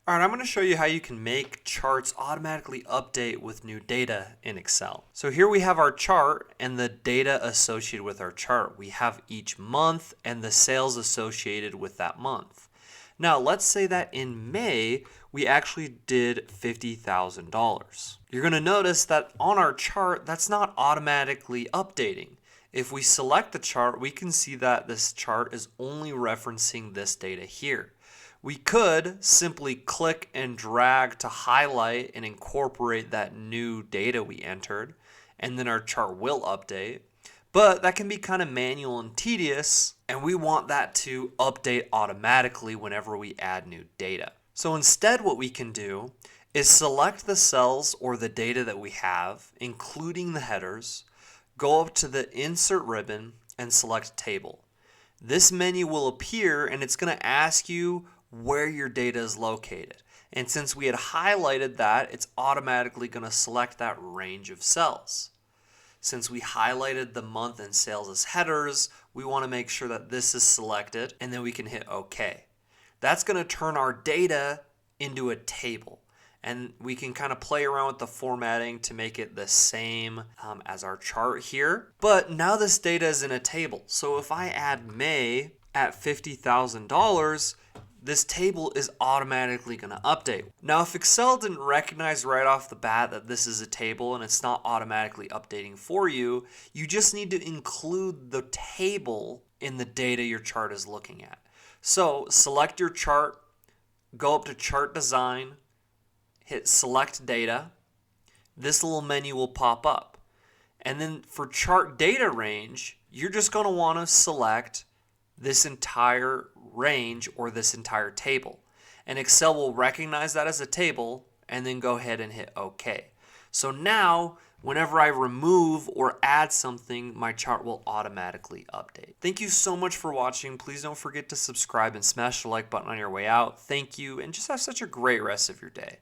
All right, I'm going to show you how you can make charts automatically update with new data in Excel. So here we have our chart and the data associated with our chart. We have each month and the sales associated with that month. Now, let's say that in May, we actually did $50,000. You're going to notice that on our chart, that's not automatically updating. If we select the chart, we can see that this chart is only referencing this data here. We could simply click and drag to highlight and incorporate that new data we entered, and then our chart will update. But that can be kind of manual and tedious, and we want that to update automatically whenever we add new data. So instead, what we can do is select the cells or the data that we have, including the headers, go up to the Insert ribbon and select Table. This menu will appear and it's going to ask you where your data is located. And since we had highlighted that, it's automatically going to select that range of cells. Since we highlighted the month and sales as headers, we want to make sure that this is selected, and then we can hit OK. That's going to turn our data into a table. And we can kind of play around with the formatting to make it the same as our chart here. But now this data is in a table. So if I add May at $50,000, this table is automatically going to update. Now, if Excel didn't recognize right off the bat that this is a table and it's not automatically updating for you, you just need to include the table in the data your chart is looking at. So select your chart, go up to Chart Design, hit Select Data. This little menu will pop up. And then for Chart Data Range, you're just going to want to select this entire range or this entire table. And Excel will recognize that as a table and then go ahead and hit OK. So now, whenever I remove or add something, my chart will automatically update. Thank you so much for watching. Please don't forget to subscribe and smash the like button on your way out. Thank you, and just have such a great rest of your day.